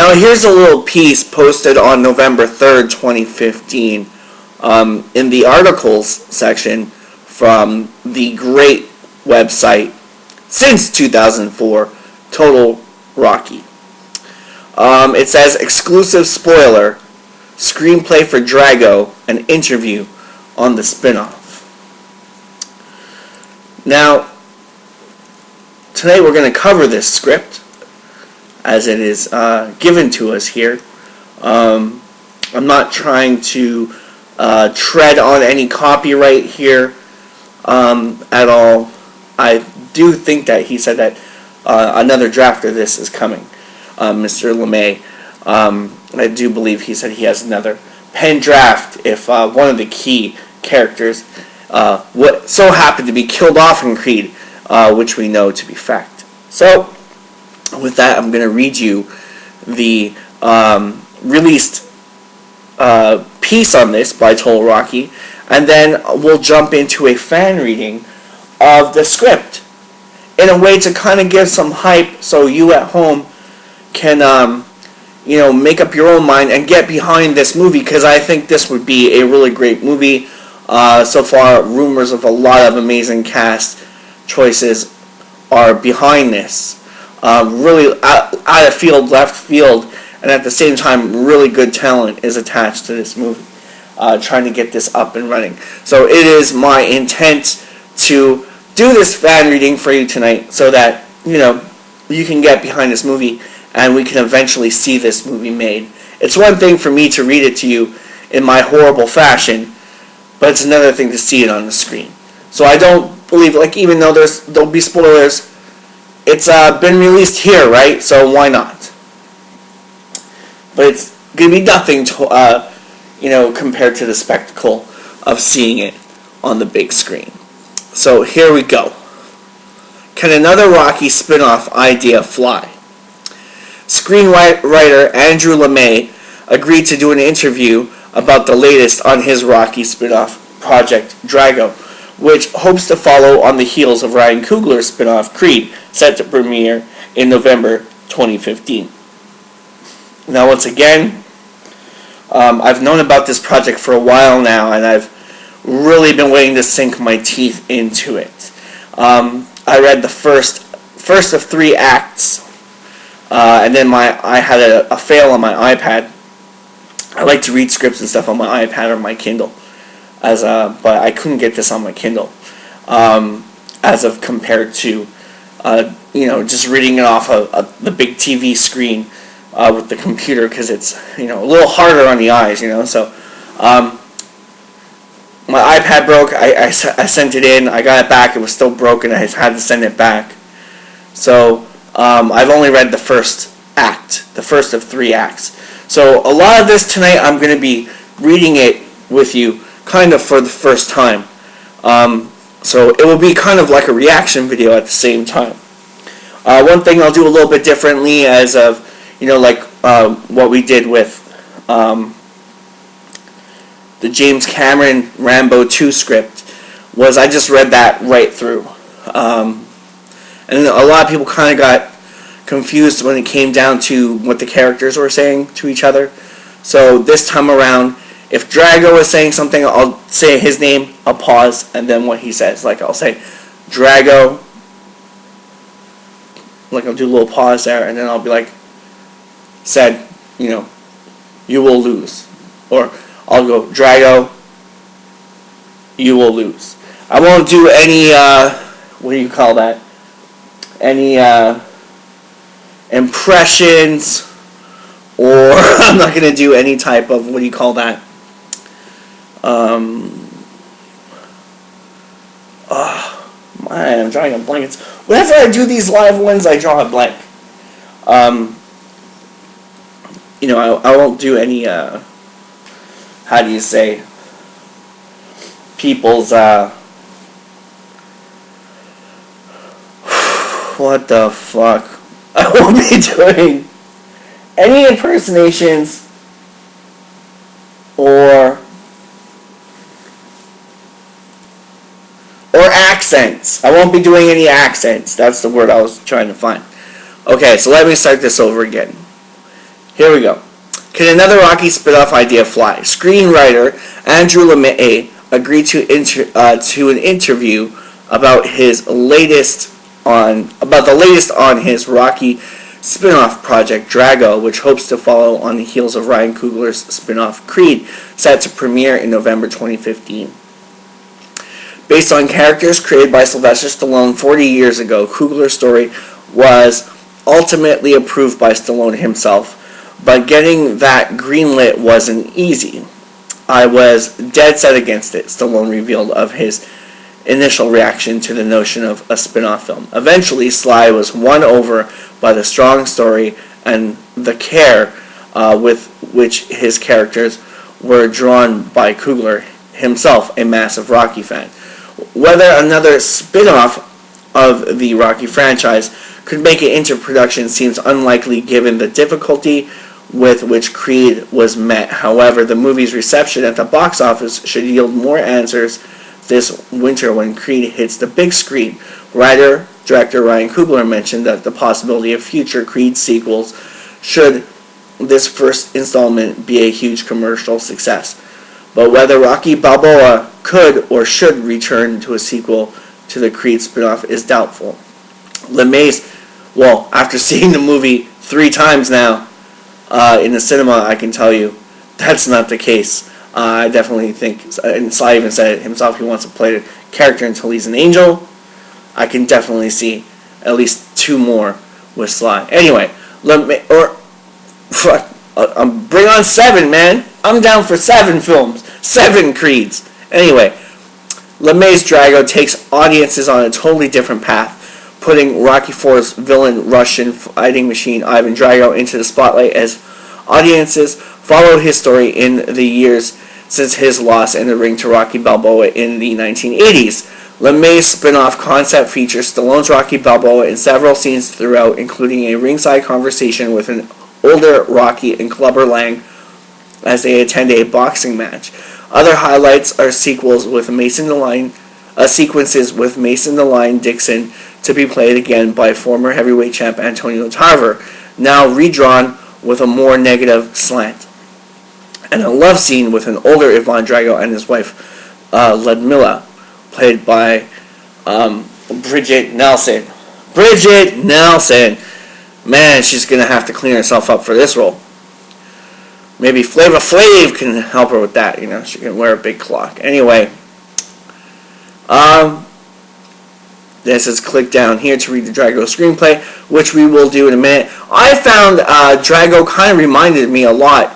Now here's a little piece posted on November 3rd, 2015 in the articles section from the great website since 2004, Total Rocky. It says, exclusive spoiler, screenplay for Drago, an interview on the spin-off. Now, tonight we're going to cover this script as it is given to us here. I'm not trying to tread on any copyright here at all. I do think that he said that another draft of this is coming, Mr. LeMay. I do believe he said he has another pen draft if one of the key characters what so happened to be killed off in Creed, which we know to be fact. So, with that, I'm going to read you the released piece on this by Total Rocky, and then we'll jump into a fan reading of the script in a way to kind of give some hype so you at home can make up your own mind and get behind this movie, because I think this would be a really great movie. So far, rumors of a lot of amazing cast choices are behind this. Really out of field, left field, and at the same time, really good talent is attached to this movie, trying to get this up and running. So it is my intent to do this fan reading for you tonight so that, you can get behind this movie and we can eventually see this movie made. It's one thing for me to read it to you in my horrible fashion, but it's another thing to see it on the screen. So I don't believe, even though there'll be spoilers, it's been released here, right? So why not? But it's going to be nothing to, compared to the spectacle of seeing it on the big screen. So here we go. Can another Rocky spin-off idea fly? Screenwriter Andrew LeMay agreed to do an interview about the latest on his Rocky spin-off project, Drago, which hopes to follow on the heels of Ryan Coogler's spin-off Creed, set to premiere in November 2015. Now, once again, I've known about this project for a while now, and I've really been waiting to sink my teeth into it. I read the first of 3 acts, and then I had a fail on my iPad. I like to read scripts and stuff on my iPad or my Kindle, but I couldn't get this on my Kindle, as of compared to, just reading it off of the big TV screen with the computer, because it's, a little harder on the eyes, So, my iPad broke. I sent it in. I got it back. It was still broken. I had to send it back. So, I've only read the first act, the first of 3 acts. So a lot of this tonight, I'm going to be reading it with you kind of for the first time. So it will be kind of like a reaction video at the same time. One thing I'll do a little bit differently as of, what we did with the James Cameron Rambo 2 script, was I just read that right through. And a lot of people kind of got confused when it came down to what the characters were saying to each other. So this time around, if Drago is saying something, I'll say his name, I'll pause, and then what he says. I'll say, Drago, I'll do a little pause there, and then I'll be like, said, you will lose. Or I'll go, Drago, you will lose. I won't do any, what do you call that? Any, impressions, or I'm not going to do any type of, what do you call that? Man, I'm drawing a blank. Whenever I do these live ones, I draw a blank. I won't do any, how do you say, people's, what the fuck? I won't be doing any impersonations or accents. I won't be doing any accents. That's the word I was trying to find. Okay, so let me start this over again. Here we go. Can another Rocky spin-off idea fly? Screenwriter Andrew LeMay agreed to an interview about the latest on his Rocky spin-off project Drago, which hopes to follow on the heels of Ryan Coogler's spin-off Creed, set to premiere in November 2015. Based on characters created by Sylvester Stallone 40 years ago, Coogler's story was ultimately approved by Stallone himself, but getting that greenlit wasn't easy. I was dead set against it, Stallone revealed of his initial reaction to the notion of a spin-off film. Eventually, Sly was won over by the strong story and the care with which his characters were drawn by Coogler, himself a massive Rocky fan. Whether another spin-off of the Rocky franchise could make it into production seems unlikely given the difficulty with which Creed was met. However, the movie's reception at the box office should yield more answers this winter when Creed hits the big screen. Writer-director Ryan Coogler mentioned that the possibility of future Creed sequels should this first installment be a huge commercial success. But whether Rocky Balboa could or should return to a sequel to the Creed spin-off is doubtful. After seeing the movie 3 times now in the cinema, I can tell you that's not the case. I definitely think, and Sly even said it himself, he wants to play the character until he's an angel. I can definitely see at least 2 more with Sly. Anyway, bring on 7, man. I'm down for 7 films, 7 Creeds. Anyway, LeMay's Drago takes audiences on a totally different path, putting Rocky IV's villain Russian fighting machine Ivan Drago into the spotlight as audiences follow his story in the years since his loss in the ring to Rocky Balboa in the 1980s. LeMay's spin-off concept features Stallone's Rocky Balboa in several scenes throughout, including a ringside conversation with an older Rocky and Clubber Lang as they attend a boxing match. Other highlights are sequences with Mason the Line Dixon to be played again by former heavyweight champ Antonio Tarver, now redrawn with a more negative slant, and a love scene with an older Ivan Drago and his wife Ludmilla, played by Bridget Nelson. Bridget Nelson! Man, she's going to have to clean herself up for this role. Maybe Flava Flav can help her with that, she can wear a big clock. Anyway, this is click down here to read the Drago screenplay, which we will do in a minute. I found Drago kind of reminded me a lot.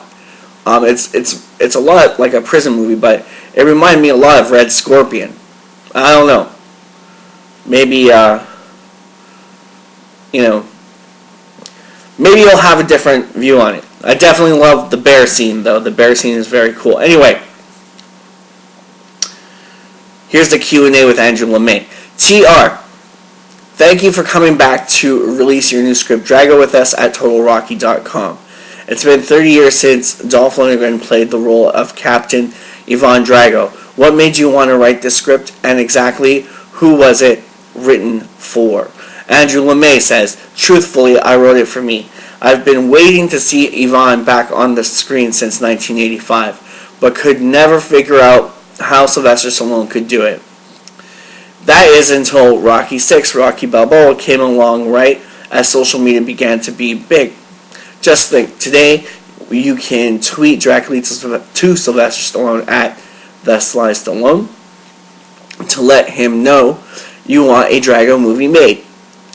It's a lot like a prison movie, but it reminded me a lot of Red Scorpion. I don't know. Maybe maybe you'll have a different view on it. I definitely love the bear scene, though. The bear scene is very cool. Anyway, here's the Q&A with Andrew LeMay. TR, thank you for coming back to release your new script Drago with us at TotalRocky.com. It's been 30 years since Dolph Lundgren played the role of Captain Ivan Drago. What made you want to write this script, and exactly who was it written for? Andrew LeMay says, truthfully, I wrote it for me. I've been waiting to see Ivan back on the screen since 1985, but could never figure out how Sylvester Stallone could do it. That is until Rocky VI, Rocky Balboa came along right as social media began to be big. Just think, today you can tweet directly to Sylvester Stallone at the Sly Stallone to let him know you want a Drago movie made.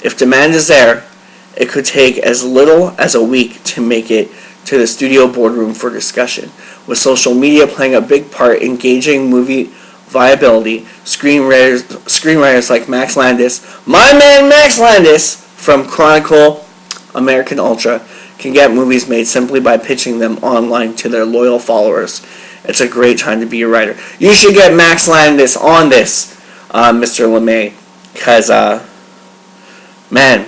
If demand is there, it could take as little as a week to make it to the studio boardroom for discussion. With social media playing a big part in gauging movie viability, screenwriters like Max Landis, my man Max Landis from Chronicle American Ultra, can get movies made simply by pitching them online to their loyal followers. It's a great time to be a writer. You should get Max Landis on this, Mr. LeMay, because, man,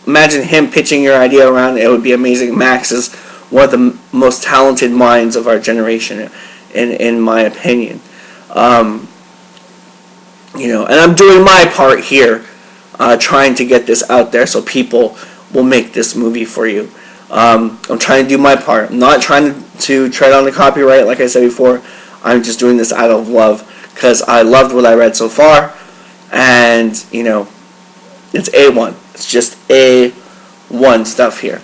imagine him pitching your idea around. It would be amazing. Max is one of the most talented minds of our generation, in my opinion. And I'm doing my part here, trying to get this out there so people will make this movie for you. I'm trying to do my part. I'm not trying to tread on the copyright, like I said before. I'm just doing this out of love because I loved what I read so far, and you know, it's A1. It's just A1 stuff here.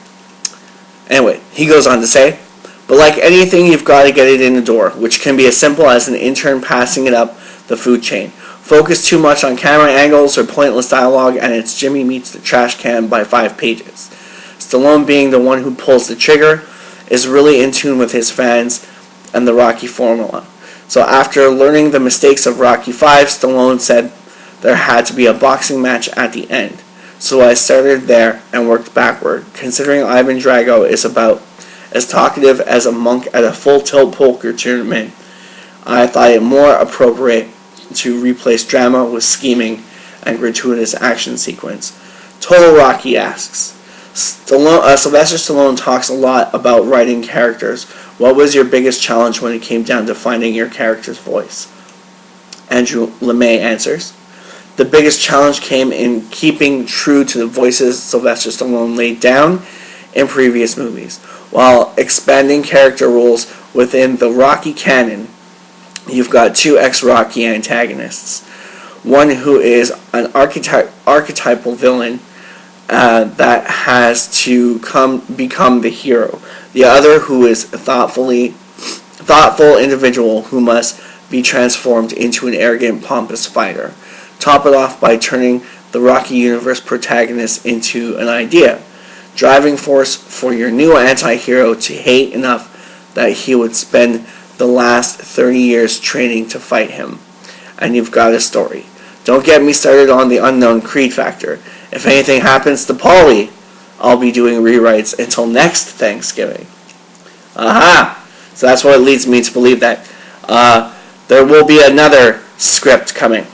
Anyway, he goes on to say, but like anything, you've got to get it in the door, which can be as simple as an intern passing it up the food chain. Focus too much on camera angles or pointless dialogue, and it's Jimmy meets the trash can by 5 pages. Stallone, being the one who pulls the trigger, is really in tune with his fans and the Rocky formula. So after learning the mistakes of Rocky V, Stallone said there had to be a boxing match at the end. So I started there and worked backward, considering Ivan Drago is about as talkative as a monk at a full tilt poker tournament. I thought it more appropriate to replace drama with scheming and gratuitous action sequence. Total Rocky asks, Sylvester Stallone talks a lot about writing characters. What was your biggest challenge when it came down to finding your character's voice? Andrew LeMay answers, the biggest challenge came in keeping true to the voices Sylvester Stallone laid down in previous movies, while expanding character roles within the Rocky canon. You've got 2 ex-Rocky antagonists. One who is an archetypal villain that has to become the hero. The other who is a thoughtful individual who must be transformed into an arrogant, pompous fighter. Top it off by turning the Rocky universe protagonist into an idea. Driving force for your new anti-hero to hate enough that he would spend the last 30 years training to fight him. And you've got a story. Don't get me started on the unknown Creed factor. If anything happens to Paulie, I'll be doing rewrites until next Thanksgiving. Aha! So that's what leads me to believe that there will be another script coming.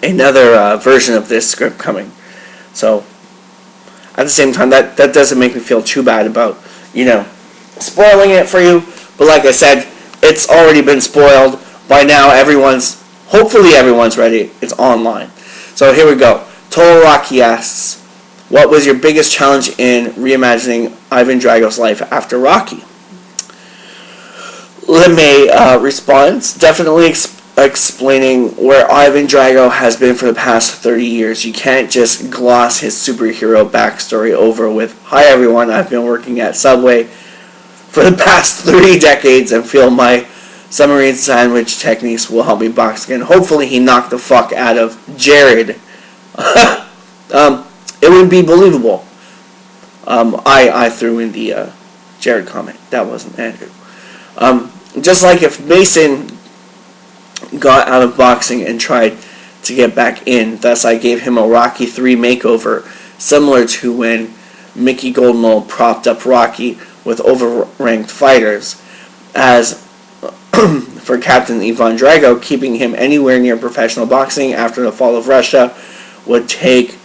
Another version of this script coming. So, at the same time, that doesn't make me feel too bad about, spoiling it for you. But like I said, it's already been spoiled. By now, hopefully everyone's ready. It's online. So here we go. Total Rocky asks, what was your biggest challenge in reimagining Ivan Drago's life after Rocky? LeMay responds, definitely explaining where Ivan Drago has been for the past 30 years. You can't just gloss his superhero backstory over with, hi everyone, I've been working at Subway for the past 3 decades and feel my submarine sandwich techniques will help me box again. Hopefully he knocked the fuck out of Jared. It would be believable. I threw in the Jared comment. That wasn't Andrew. Just like if Mason got out of boxing and tried to get back in, thus I gave him a Rocky 3 makeover, similar to when Mickey Goldenall propped up Rocky with overranked fighters. As for Captain Ivan Drago, keeping him anywhere near professional boxing after the fall of Russia would take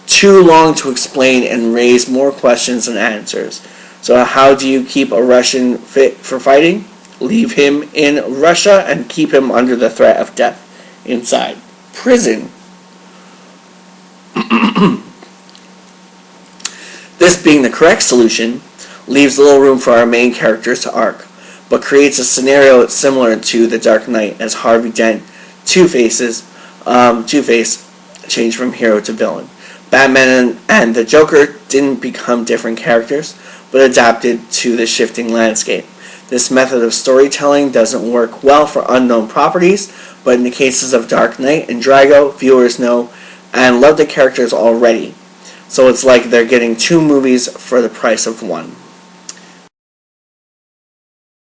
too long to explain and raise more questions than answers. So how do you keep a Russian fit for fighting? Leave him in Russia and keep him under the threat of death inside prison. This being the correct solution leaves little room for our main characters to arc, but creates a scenario similar to The Dark Knight as Harvey Dent, Two-Face changed from hero to villain. Batman and the Joker didn't become different characters, but adapted to the shifting landscape. This method of storytelling doesn't work well for unknown properties, but in the cases of Dark Knight and Drago, viewers know and love the characters already. So it's like they're getting 2 movies for the price of 1.